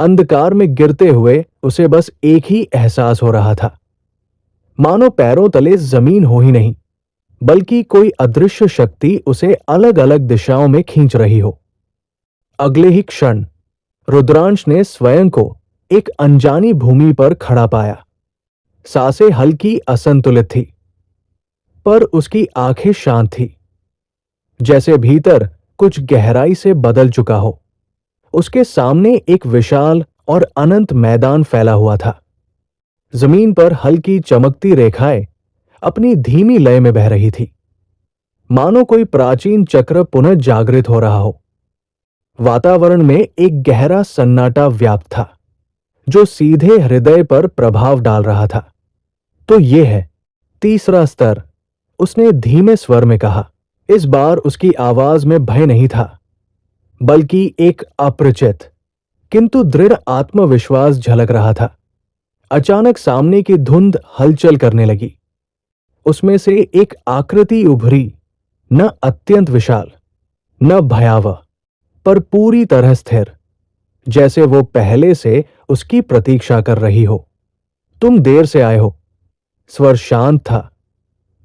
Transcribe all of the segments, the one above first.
अंधकार में गिरते हुए उसे बस एक ही एहसास हो रहा था, मानो पैरों तले जमीन हो ही नहीं, बल्कि कोई अदृश्य शक्ति उसे अलग अलग दिशाओं में खींच रही हो। अगले ही क्षण रुद्रांश ने स्वयं को एक अनजानी भूमि पर खड़ा पाया। सांसें हल्की असंतुलित थी, पर उसकी आंखें शांत थी, जैसे भीतर कुछ गहराई से बदल चुका हो। उसके सामने एक विशाल और अनंत मैदान फैला हुआ था। जमीन पर हल्की चमकती रेखाएं अपनी धीमी लय में बह रही थी, मानो कोई प्राचीन चक्र पुनः जागृत हो रहा हो। वातावरण में एक गहरा सन्नाटा व्याप्त था, जो सीधे हृदय पर प्रभाव डाल रहा था। तो ये है तीसरा स्तर, उसने धीमे स्वर में कहा। इस बार उसकी आवाज में भय नहीं था, बल्कि एक अपरिचित किंतु दृढ़ आत्मविश्वास झलक रहा था। अचानक सामने की धुंध हलचल करने लगी। उसमें से एक आकृति उभरी, न अत्यंत विशाल, न भयावह, पर पूरी तरह स्थिर, जैसे वो पहले से उसकी प्रतीक्षा कर रही हो। तुम देर से आए हो। स्वर शांत था,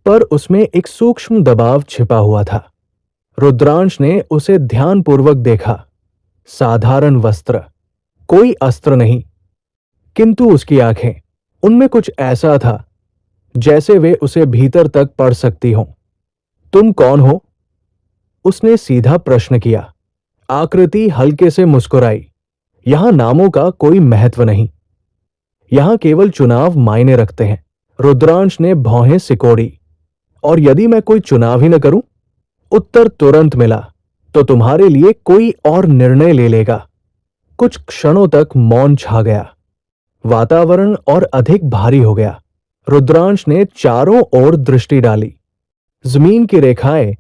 पर उसमें एक सूक्ष्म दबाव छिपा हुआ था। रुद्रांश ने उसे ध्यानपूर्वक देखा। साधारण वस्त्र, कोई अस्त्र नहीं, किंतु उसकी आंखें, उनमें कुछ ऐसा था जैसे वे उसे भीतर तक पढ़ सकती हों। तुम कौन हो? उसने सीधा प्रश्न किया। आकृति हल्के से मुस्कुराई। यहां नामों का कोई महत्व नहीं, यहां केवल चुनाव मायने रखते हैं। रुद्रांश ने भौहें सिकोड़ी। और यदि मैं कोई चुनाव ही न करूं? उत्तर तुरंत मिला। तो तुम्हारे लिए कोई और निर्णय ले लेगा। कुछ क्षणों तक मौन छा गया। वातावरण और अधिक भारी हो गया। रुद्रांश ने चारों ओर दृष्टि डाली। जमीन की रेखाएं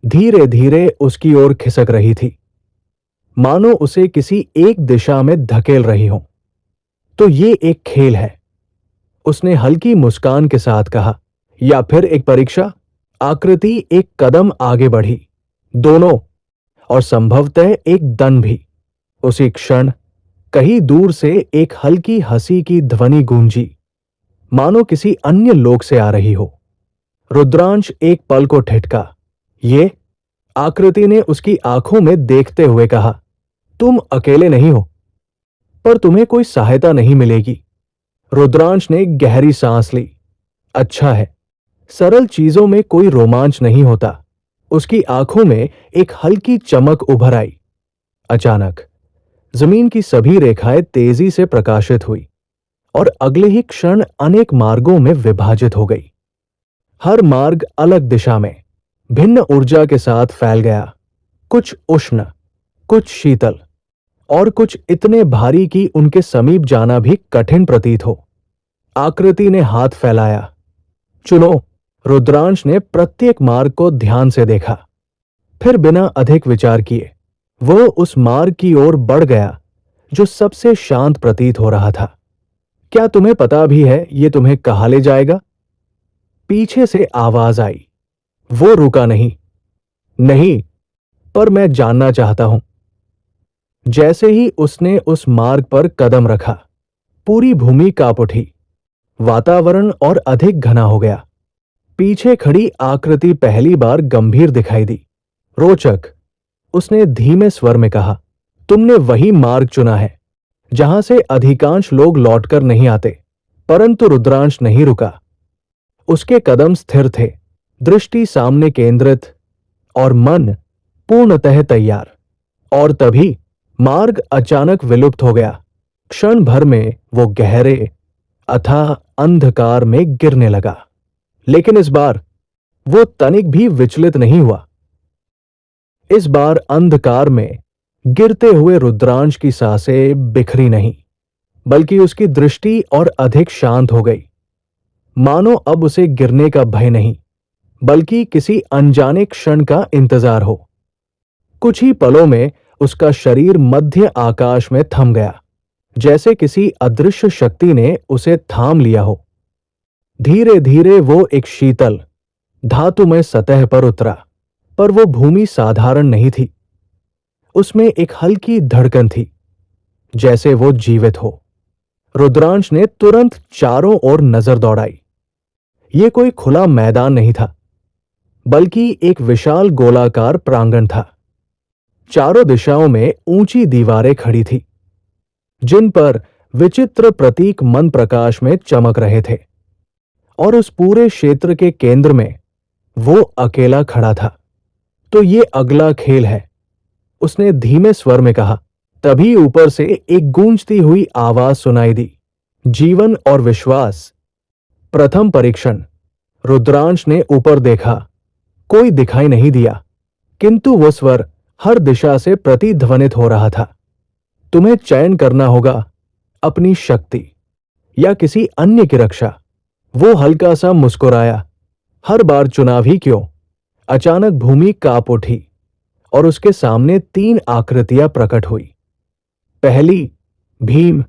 धीरे धीरे उसकी ओर खिसक रही थी, मानो उसे किसी एक दिशा में धकेल रही हो। तो ये एक खेल है, उसने हल्की मुस्कान के साथ कहा, या फिर एक परीक्षा? आकृति एक कदम आगे बढ़ी, दोनों, और संभवतः एक दंड भी। उसी क्षण कहीं दूर से एक हल्की हंसी की ध्वनि गूंजी, मानो किसी अन्य लोक से आ रही हो। रुद्रांश एक पल को ठिठका। ये? आकृति ने उसकी आंखों में देखते हुए कहा। तुम अकेले नहीं हो, पर तुम्हें कोई सहायता नहीं मिलेगी। रुद्रांश ने गहरी सांस ली। अच्छा है, सरल चीजों में कोई रोमांच नहीं होता। उसकी आंखों में एक हल्की चमक उभर आई। अचानक जमीन की सभी रेखाएं तेजी से प्रकाशित हुई और अगले ही क्षण अनेक मार्गों में विभाजित हो गई। हर मार्ग अलग दिशा में भिन्न ऊर्जा के साथ फैल गया, कुछ उष्ण, कुछ शीतल, और कुछ इतने भारी कि उनके समीप जाना भी कठिन प्रतीत हो। आकृति ने हाथ फैलाया। चुनो। रुद्रांश ने प्रत्येक मार्ग को ध्यान से देखा। फिर बिना अधिक विचार किए वो उस मार्ग की ओर बढ़ गया जो सबसे शांत प्रतीत हो रहा था। क्या तुम्हें पता भी है ये तुम्हें कहाँ ले जाएगा? पीछे से आवाज आई। वो रुका नहीं। नहीं, पर मैं जानना चाहता हूं। जैसे ही उसने उस मार्ग पर कदम रखा, पूरी भूमि कांप उठी। वातावरण और अधिक घना हो गया। पीछे खड़ी आकृति पहली बार गंभीर दिखाई दी। रोचक, उसने धीमे स्वर में कहा। तुमने वही मार्ग चुना है जहां से अधिकांश लोग लौटकर नहीं आते। परंतु रुद्रांश नहीं रुका। उसके कदम स्थिर थे, दृष्टि सामने केंद्रित और मन पूर्णतः तैयार। और तभी मार्ग अचानक विलुप्त हो गया। क्षण भर में वो गहरे अथाह अंधकार में गिरने लगा। लेकिन इस बार वो तनिक भी विचलित नहीं हुआ। इस बार अंधकार में गिरते हुए रुद्रांश की सांसें बिखरी नहीं, बल्कि उसकी दृष्टि और अधिक शांत हो गई। मानो अब उसे गिरने का भय नहीं, बल्कि किसी अनजाने क्षण का इंतजार हो। कुछ ही पलों में उसका शरीर मध्य आकाश में थम गया, जैसे किसी अदृश्य शक्ति ने उसे थाम लिया हो। धीरे धीरे वो एक शीतल, धातुमय सतह पर उतरा, पर वो भूमि साधारण नहीं थी। उसमें एक हल्की धड़कन थी, जैसे वो जीवित हो। रुद्रांश ने तुरंत चारों ओर नजर दौड़ाई। ये कोई खुला मैदान नहीं था, बल्कि एक विशाल गोलाकार प्रांगण था। चारों दिशाओं में ऊंची दीवारें खड़ी थी, जिन पर विचित्र प्रतीक मन प्रकाश में चमक रहे थे। और उस पूरे क्षेत्र के केंद्र में वो अकेला खड़ा था। तो ये अगला खेल है, उसने धीमे स्वर में कहा। तभी ऊपर से एक गूंजती हुई आवाज सुनाई दी, जीवन और विश्वास। प्रथम परीक्षण। रुद्रांश ने ऊपर देखा, कोई दिखाई नहीं दिया, किंतु वो स्वर हर दिशा से प्रतिध्वनित हो रहा था। तुम्हें चयन करना होगा, अपनी शक्ति या किसी अन्य की रक्षा। वो हल्का सा मुस्कुराया। हर बार चुनाव ही क्यों? अचानक भूमि कांप उठी और उसके सामने 3 आकृतियां प्रकट हुई। पहली, भीम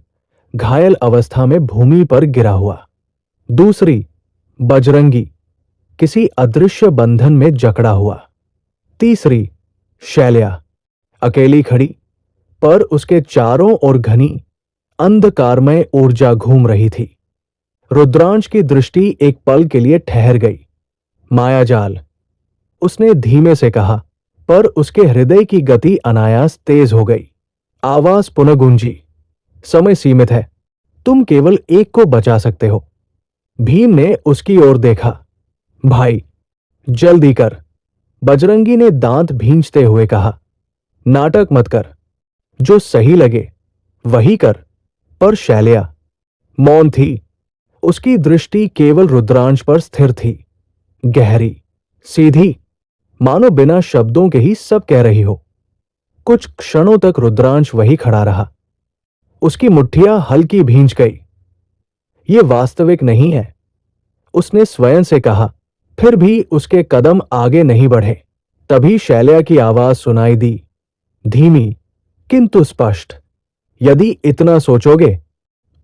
घायल अवस्था में भूमि पर गिरा हुआ। दूसरी, बजरंगी किसी अदृश्य बंधन में जकड़ा हुआ। तीसरी, शैल्या अकेली खड़ी, पर उसके चारों ओर घनी अंधकारमय ऊर्जा घूम रही थी। रुद्रांश की दृष्टि एक पल के लिए ठहर गई। मायाजाल, उसने धीमे से कहा, पर उसके हृदय की गति अनायास तेज हो गई। आवाज पुनः गूंजी, समय सीमित है, तुम केवल एक को बचा सकते हो। भीम ने उसकी ओर देखा। भाई, जल्दी कर, बजरंगी ने दांत भींचते हुए कहा। नाटक मत कर, जो सही लगे वही कर। पर शैल्या मौन थी। उसकी दृष्टि केवल रुद्रांश पर स्थिर थी, गहरी, सीधी, मानो बिना शब्दों के ही सब कह रही हो। कुछ क्षणों तक रुद्रांश वही खड़ा रहा। उसकी मुट्ठियां हल्की भींच गई। ये वास्तविक नहीं है, उसने स्वयं से कहा। फिर भी उसके कदम आगे नहीं बढ़े। तभी शैल्या की आवाज सुनाई दी, धीमी किंतु स्पष्ट। यदि इतना सोचोगे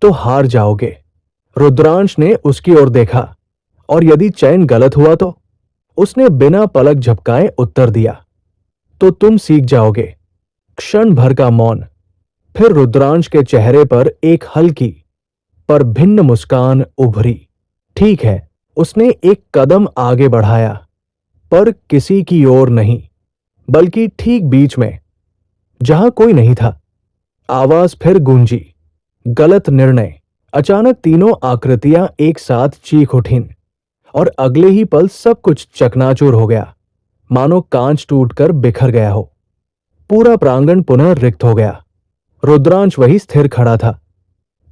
तो हार जाओगे। रुद्रांश ने उसकी ओर देखा। और यदि चयन गलत हुआ तो? उसने बिना पलक झपकाए उत्तर दिया, तो तुम सीख जाओगे। क्षण भर का मौन। फिर रुद्रांश के चेहरे पर एक हल्की पर भिन्न मुस्कान उभरी। ठीक है, उसने एक कदम आगे बढ़ाया, पर किसी की ओर नहीं, बल्कि ठीक बीच में, जहां कोई नहीं था। आवाज फिर गूंजी, गलत निर्णय। अचानक तीनों आकृतियां एक साथ चीख उठीं और अगले ही पल सब कुछ चकनाचूर हो गया, मानो कांच टूटकर बिखर गया हो। पूरा प्रांगण पुनः रिक्त हो गया। रुद्रांश वही स्थिर खड़ा था।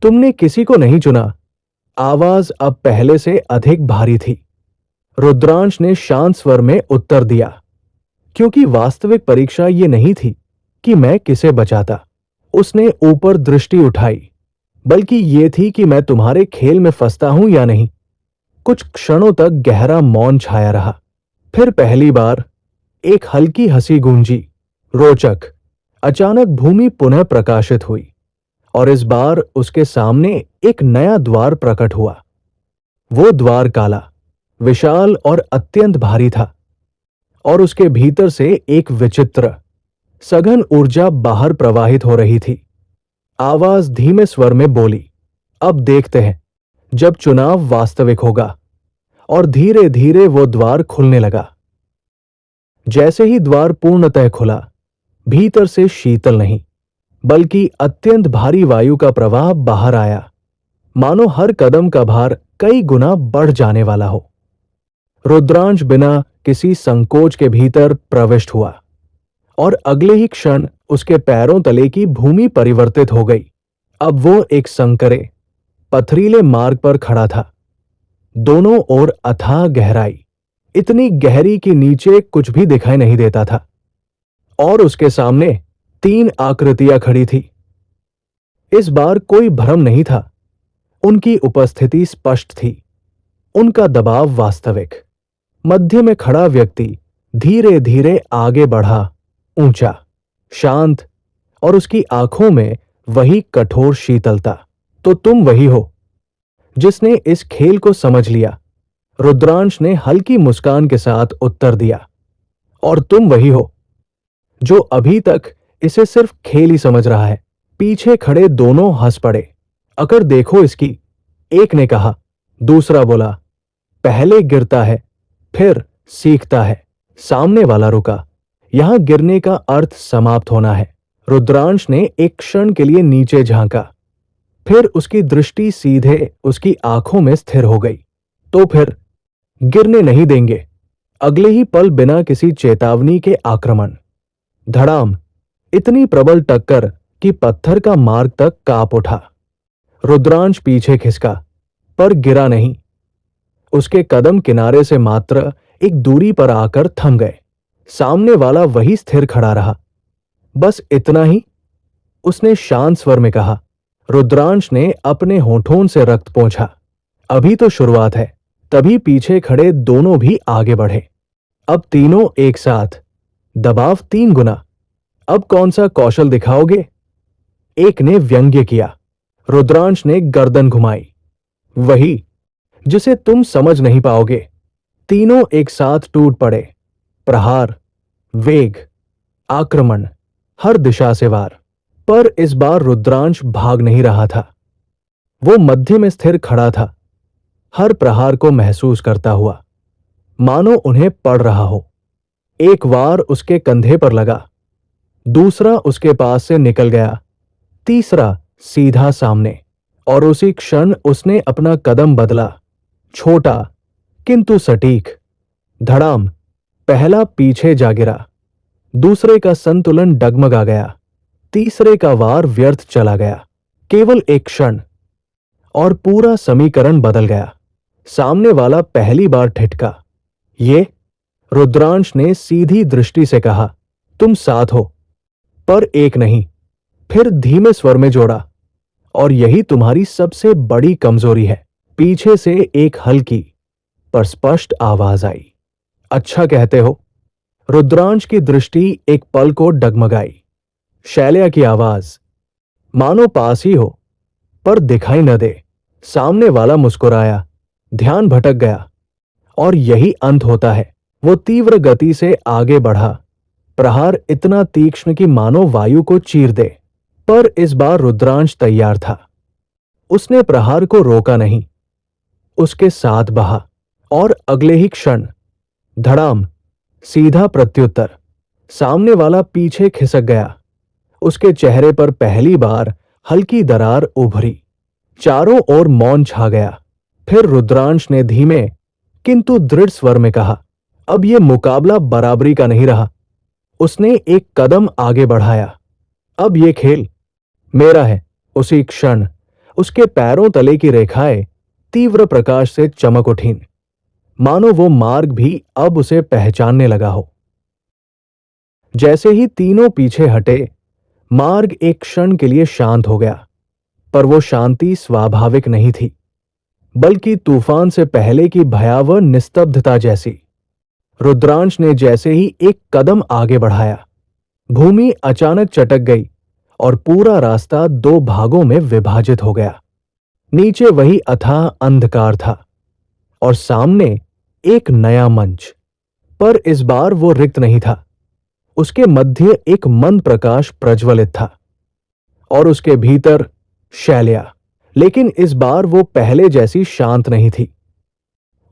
तुमने किसी को नहीं चुना। आवाज अब पहले से अधिक भारी थी। रुद्रांश ने शांत स्वर में उत्तर दिया, क्योंकि वास्तविक परीक्षा ये नहीं थी कि मैं किसे बचाता। उसने ऊपर दृष्टि उठाई, बल्कि ये थी कि मैं तुम्हारे खेल में फंसता हूं या नहीं। कुछ क्षणों तक गहरा मौन छाया रहा। फिर पहली बार एक हल्की हंसी गूंजी, रोचक। अचानक भूमि पुनः प्रकाशित हुई और इस बार उसके सामने एक नया द्वार प्रकट हुआ। वो द्वार काला, विशाल और अत्यंत भारी था, और उसके भीतर से एक विचित्र सघन ऊर्जा बाहर प्रवाहित हो रही थी। आवाज धीमे स्वर में बोली, अब देखते हैं जब चुनाव वास्तविक होगा। और धीरे धीरे वो द्वार खुलने लगा। जैसे ही द्वार पूर्णतः खुला, भीतर से शीतल नहीं, बल्कि अत्यंत भारी वायु का प्रवाह बाहर आया, मानो हर कदम का भार कई गुना बढ़ जाने वाला हो। रुद्रांश बिना किसी संकोच के भीतर प्रविष्ट हुआ और अगले ही क्षण उसके पैरों तले की भूमि परिवर्तित हो गई। अब वो एक संकरे, पथरीले मार्ग पर खड़ा था। दोनों ओर अथाह गहराई, इतनी गहरी कि नीचे कुछ भी दिखाई नहीं देता था। और उसके सामने 3 आकृतियां खड़ी थी। इस बार कोई भ्रम नहीं था। उनकी उपस्थिति स्पष्ट थी, उनका दबाव वास्तविक। मध्य में खड़ा व्यक्ति धीरे धीरे आगे बढ़ा, ऊंचा, शांत, और उसकी आंखों में वही कठोर शीतलता। तो तुम वही हो जिसने इस खेल को समझ लिया, रुद्रांश ने हल्की मुस्कान के साथ उत्तर दिया। और तुम वही हो जो अभी तक इसे सिर्फ खेल ही समझ रहा है। पीछे खड़े दोनों हंस पड़े। अगर देखो इसकी, एक ने कहा। दूसरा बोला, पहले गिरता है फिर सीखता है। सामने वाला रुका। यहां गिरने का अर्थ समाप्त होना है। रुद्रांश ने एक क्षण के लिए नीचे झांका, फिर उसकी दृष्टि सीधे उसकी आंखों में स्थिर हो गई। तो फिर गिरने नहीं देंगे। अगले ही पल बिना किसी चेतावनी के आक्रमण। धड़ाम, इतनी प्रबल टक्कर कि पत्थर का मार्ग तक कांप उठा। रुद्रांश पीछे खिसका, पर गिरा नहीं। उसके कदम किनारे से मात्र एक दूरी पर आकर थम गए। सामने वाला वही स्थिर खड़ा रहा। बस इतना ही, उसने शांत स्वर में कहा। रुद्रांश ने अपने होठों से रक्त पोंछा। अभी तो शुरुआत है। तभी पीछे खड़े दोनों भी आगे बढ़े। अब तीनों एक साथ। दबाव 3 गुना। अब कौन सा कौशल दिखाओगे? एक ने व्यंग्य किया। रुद्रांश ने गर्दन घुमाई। वही जिसे तुम समझ नहीं पाओगे। तीनों एक साथ टूट पड़े। प्रहार, वेग, आक्रमण, हर दिशा से वार। पर इस बार रुद्रांश भाग नहीं रहा था। वो मध्य में स्थिर खड़ा था, हर प्रहार को महसूस करता हुआ, मानो उन्हें पड़ रहा हो। एक वार उसके कंधे पर लगा, दूसरा उसके पास से निकल गया, तीसरा सीधा सामने। और उसी क्षण उसने अपना कदम बदला। छोटा किंतु सटीक। धड़ाम, पहला पीछे जा गिरा, दूसरे का संतुलन डगमगा गया, तीसरे का वार व्यर्थ चला गया। केवल एक क्षण और पूरा समीकरण बदल गया। सामने वाला पहली बार ठिठका। ये, रुद्रांश ने सीधी दृष्टि से कहा, तुम साथ हो, पर एक नहीं। फिर धीमे स्वर में जोड़ा, और यही तुम्हारी सबसे बड़ी कमजोरी है। पीछे से एक हल्की पर स्पष्ट आवाज आई। अच्छा कहते हो। रुद्रांश की दृष्टि एक पल को डगमगाई। शैल्या की आवाज, मानो पास ही हो पर दिखाई न दे। सामने वाला मुस्कुराया, ध्यान भटक गया। और यही अंत होता है। वो तीव्र गति से आगे बढ़ा, प्रहार इतना तीक्ष्ण कि मानो वायु को चीर दे। पर इस बार रुद्रांश तैयार था। उसने प्रहार को रोका नहीं, उसके साथ बहा। और अगले ही क्षण धड़ाम, सीधा प्रत्युत्तर। सामने वाला पीछे खिसक गया। उसके चेहरे पर पहली बार हल्की दरार उभरी। चारों ओर मौन छा गया। फिर रुद्रांश ने धीमे किंतु दृढ़ स्वर में कहा, अब यह मुकाबला बराबरी का नहीं रहा। उसने एक कदम आगे बढ़ाया। अब यह खेल मेरा है। उसी क्षण उसके पैरों तले की रेखाएं तीव्र प्रकाश से चमक उठीं, मानो वो मार्ग भी अब उसे पहचानने लगा हो। जैसे ही तीनों पीछे हटे, मार्ग एक क्षण के लिए शांत हो गया। पर वो शांति स्वाभाविक नहीं थी, बल्कि तूफान से पहले की भयावह निस्तब्धता जैसी। रुद्रांश ने जैसे ही एक कदम आगे बढ़ाया, भूमि अचानक चटक गई और पूरा रास्ता 2 भागों में विभाजित हो गया। नीचे वही अथाह अंधकार था और सामने एक नया मंच। पर इस बार वो रिक्त नहीं था। उसके मध्य एक मंद प्रकाश प्रज्वलित था और उसके भीतर शैल्या। लेकिन इस बार वो पहले जैसी शांत नहीं थी।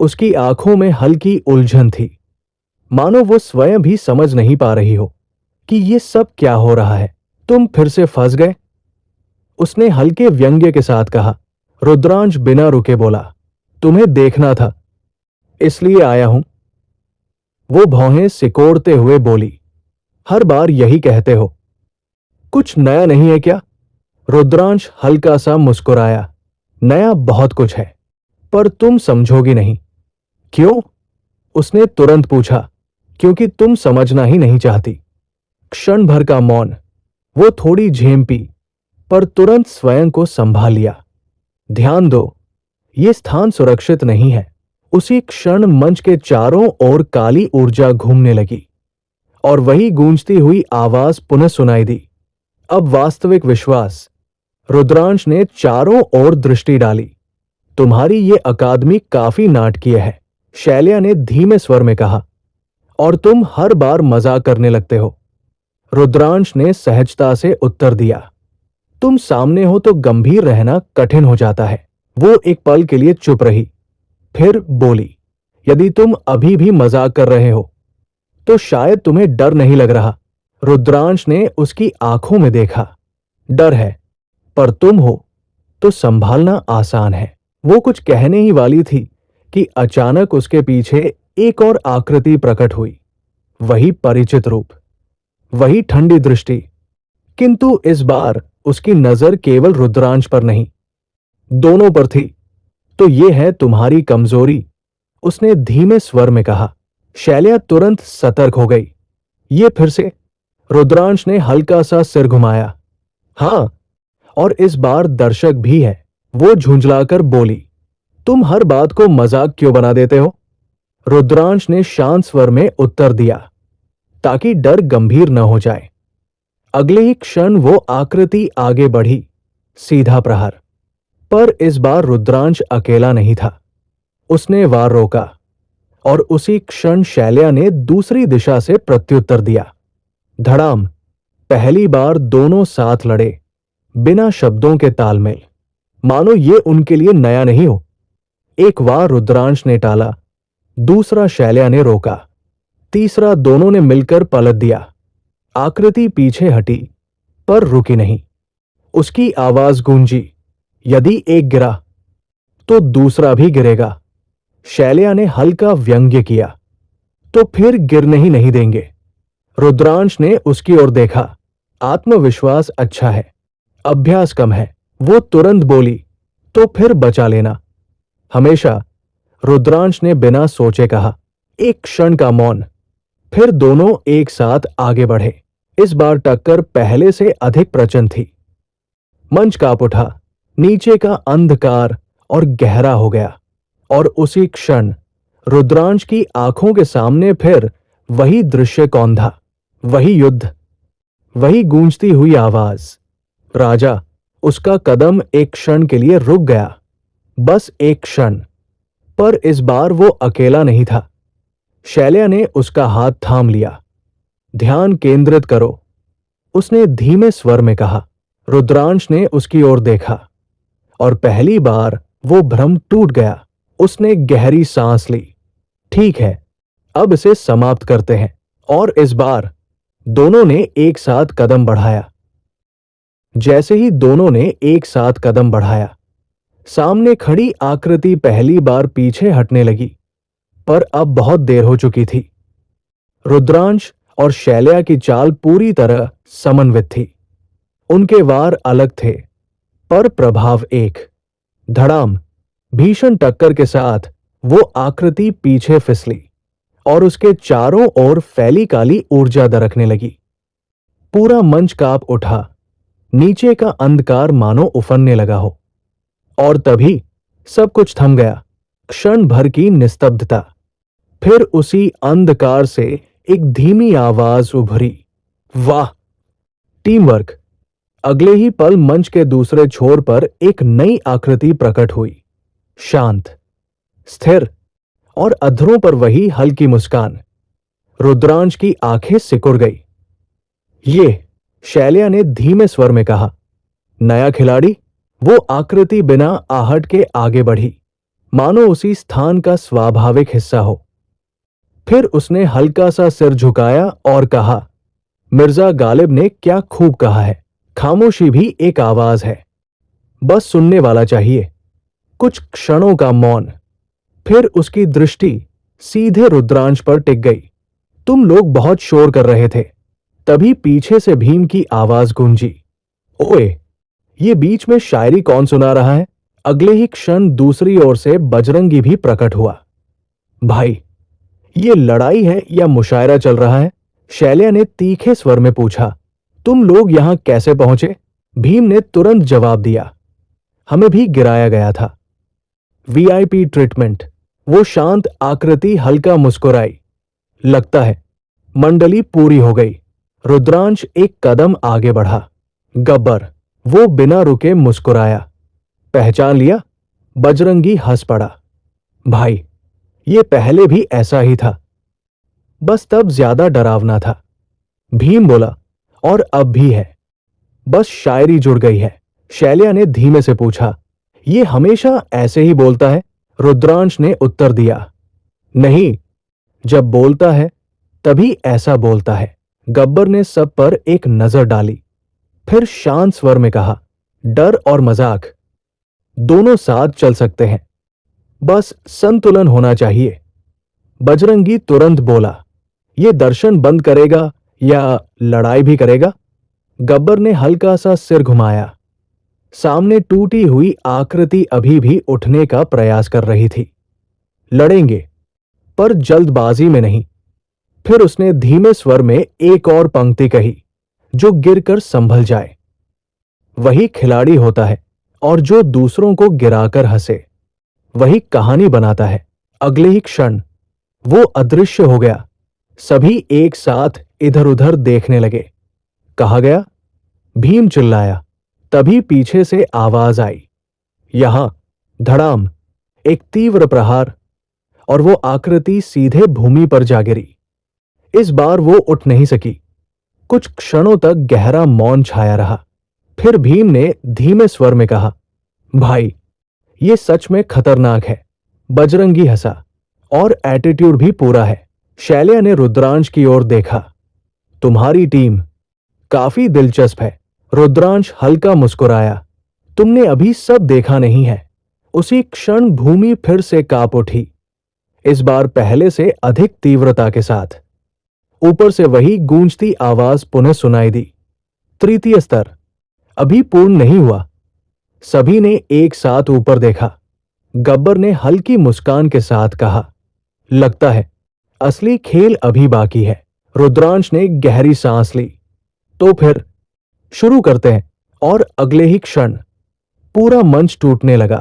उसकी आंखों में हल्की उलझन थी, मानो वो स्वयं भी समझ नहीं पा रही हो कि ये सब क्या हो रहा है। तुम फिर से फंस गए, उसने हल्के व्यंग्य के साथ कहा। रुद्रांश बिना रुके बोला, तुम्हें देखना था, इसलिए आया हूं। वो भौहें सिकोड़ते हुए बोली, हर बार यही कहते हो, कुछ नया नहीं है क्या? रुद्रांश हल्का सा मुस्कुराया, नया बहुत कुछ है, पर तुम समझोगी नहीं। क्यों? उसने तुरंत पूछा। क्योंकि तुम समझना ही नहीं चाहती। क्षण भर का मौन। वो थोड़ी झेंपी, पर तुरंत स्वयं को संभाल लिया। ध्यान दो, ये स्थान सुरक्षित नहीं है। उसी क्षण मंच के चारों ओर काली ऊर्जा घूमने लगी और वही गूंजती हुई आवाज पुनः सुनाई दी। अब वास्तविक विश्वास। रुद्रांश ने चारों ओर दृष्टि डाली। तुम्हारी ये अकादमी काफी नाटकीय है, शैल्या ने धीमे स्वर में कहा, और तुम हर बार मजाक करने लगते हो। रुद्रांश ने सहजता से उत्तर दिया, तुम सामने हो तो गंभीर रहना कठिन हो जाता है। वो एक पल के लिए चुप रही, फिर बोली, यदि तुम अभी भी मजाक कर रहे हो तो शायद तुम्हें डर नहीं लग रहा। रुद्रांश ने उसकी आंखों में देखा। डर है, पर तुम हो तो संभालना आसान है। वो कुछ कहने ही वाली थी कि अचानक उसके पीछे एक और आकृति प्रकट हुई। वही परिचित रूप, वही ठंडी दृष्टि, किंतु इस बार उसकी नजर केवल रुद्रांश पर नहीं, दोनों पर थी। तो ये है तुम्हारी कमजोरी, उसने धीमे स्वर में कहा। शैल्या तुरंत सतर्क हो गई। ये फिर से? रुद्रांश ने हल्का सा सिर घुमाया। हां, और इस बार दर्शक भी है। वो झुंझलाकर बोली, तुम हर बात को मजाक क्यों बना देते हो? रुद्रांश ने शांत स्वर में उत्तर दिया, ताकि डर गंभीर न हो जाए। अगले ही क्षण वो आकृति आगे बढ़ी, सीधा प्रहार। पर इस बार रुद्रांश अकेला नहीं था। उसने वार रोका और उसी क्षण शैल्या ने दूसरी दिशा से प्रत्युत्तर दिया। धड़ाम। पहली बार दोनों साथ लड़े, बिना शब्दों के तालमेल, मानो ये उनके लिए नया नहीं हो। एक वार रुद्रांश ने टाला, दूसरा शैल्या ने रोका, तीसरा दोनों ने मिलकर पलट दिया। आकृति पीछे हटी, पर रुकी नहीं। उसकी आवाज गूंजी, यदि एक गिरा तो दूसरा भी गिरेगा। शैल्या ने हल्का व्यंग्य किया, तो फिर गिरने ही नहीं देंगे। रुद्रांश ने उसकी ओर देखा। आत्मविश्वास अच्छा है, अभ्यास कम है। वो तुरंत बोली, तो फिर बचा लेना। हमेशा, रुद्रांश ने बिना सोचे कहा। एक क्षण का मौन, फिर दोनों एक साथ आगे बढ़े। इस बार टक्कर पहले से अधिक प्रचंड थी। मंच कांप उठा, नीचे का अंधकार और गहरा हो गया, और उसी क्षण रुद्रांश की आंखों के सामने फिर वही दृश्य कौंधा, वही युद्ध, वही गूंजती हुई आवाज। राजा। उसका कदम एक क्षण के लिए रुक गया, बस एक क्षण। पर इस बार वो अकेला नहीं था। शैल्या ने उसका हाथ थाम लिया। ध्यान केंद्रित करो, उसने धीमे स्वर में कहा। रुद्रांश ने उसकी ओर देखा, और पहली बार वो भ्रम टूट गया। उसने गहरी सांस ली। ठीक है, अब इसे समाप्त करते हैं। और इस बार दोनों ने एक साथ कदम बढ़ाया। जैसे ही दोनों ने एक साथ कदम बढ़ाया, सामने खड़ी आकृति पहली बार पीछे हटने लगी, पर अब बहुत देर हो चुकी थी। रुद्रांश और शैल्या की चाल पूरी तरह समन्वित थी। उनके वार अलग थे, पर प्रभाव एक। धड़ाम। भीषण टक्कर के साथ वो आकृति पीछे फिसली, और उसके चारों ओर फैली काली ऊर्जा दरकने लगी। पूरा मंच कांप उठा, नीचे का अंधकार मानो उफनने लगा हो। और तभी सब कुछ थम गया। क्षण भर की निस्तब्धता। फिर उसी अंधकार से एक धीमी आवाज उभरी, वाह! Team work. अगले ही पल मंच के दूसरे छोर पर एक नई आकृति प्रकट हुई, शांत, स्थिर, और अधरों पर वही हल्की मुस्कान। रुद्रांश की आंखें सिकुड़ गई। ये, शैल्या ने धीमे स्वर में कहा। नया खिलाड़ी? वो आकृति बिना आहट के आगे बढ़ी, मानो उसी स्थान का स्वाभाविक हिस्सा हो। फिर उसने हल्का सा सिर झुकाया और कहा, मिर्जा गालिब ने क्या खूब कहा है, खामोशी भी एक आवाज है, बस सुनने वाला चाहिए। कुछ क्षणों का मौन, फिर उसकी दृष्टि सीधे रुद्रांश पर टिक गई। तुम लोग बहुत शोर कर रहे थे। तभी पीछे से भीम की आवाज गूंजी, ओए, ये बीच में शायरी कौन सुना रहा है? अगले ही क्षण दूसरी ओर से बजरंगी भी प्रकट हुआ। भाई, ये लड़ाई है या मुशायरा चल रहा है? शैल्या ने तीखे स्वर में पूछा। तुम लोग यहां कैसे पहुंचे? भीम ने तुरंत जवाब दिया, हमें भी गिराया गया था। VIP treatment. वो शांत आकृति हल्का मुस्कुराई। लगता है मंडली पूरी हो गई। रुद्रांश एक कदम आगे बढ़ा। गब्बर। वो बिना रुके मुस्कुराया। पहचान लिया? बजरंगी हंस पड़ा। भाई, ये पहले भी ऐसा ही था, बस तब ज्यादा डरावना था। भीम बोला, और अब भी है। बस शायरी जुड़ गई है। शैल्या ने धीमे से पूछा। ये हमेशा ऐसे ही बोलता है? रुद्रांश ने उत्तर दिया। नहीं, जब बोलता है तभी ऐसा बोलता है। गब्बर ने सब पर एक नजर डाली, फिर शांत स्वर में कहा, डर और मजाक दोनों साथ चल सकते हैं, बस संतुलन होना चाहिए। बजरंगी तुरंत बोला, ये दर्शन बंद करेगा या लड़ाई भी करेगा? गब्बर ने हल्का सा सिर घुमाया। सामने टूटी हुई आकृति अभी भी उठने का प्रयास कर रही थी। लड़ेंगे, पर जल्दबाजी में नहीं। फिर उसने धीमे स्वर में एक और पंक्ति कही, जो गिरकर संभल जाए वही खिलाड़ी होता है, और जो दूसरों को गिराकर हंसे वही कहानी बनाता है। अगले ही क्षण वो अदृश्य हो गया। सभी एक साथ इधर उधर देखने लगे। कहा गया? भीम चिल्लाया। तभी पीछे से आवाज आई, यहां। धड़ाम, एक तीव्र प्रहार, और वो आकृति सीधे भूमि पर जा गिरी। इस बार वो उठ नहीं सकी। कुछ क्षणों तक गहरा मौन छाया रहा। फिर भीम ने धीमे स्वर में कहा, भाई, ये सच में खतरनाक है। बजरंगी हंसा, और एटीट्यूड भी पूरा है। शैल्या ने रुद्रांश की ओर देखा। तुम्हारी टीम काफी दिलचस्प है। रुद्रांश हल्का मुस्कुराया। तुमने अभी सब देखा नहीं है। उसी क्षण भूमि फिर से कांप उठी, इस बार पहले से अधिक तीव्रता के साथ। ऊपर से वही गूंजती आवाज पुनः सुनाई दी, तृतीय स्तर अभी पूर्ण नहीं हुआ। सभी ने एक साथ ऊपर देखा। गब्बर ने हल्की मुस्कान के साथ कहा, लगता है असली खेल अभी बाकी है। रुद्रांश ने गहरी सांस ली। तो फिर शुरू करते हैं। और अगले ही क्षण पूरा मंच टूटने लगा।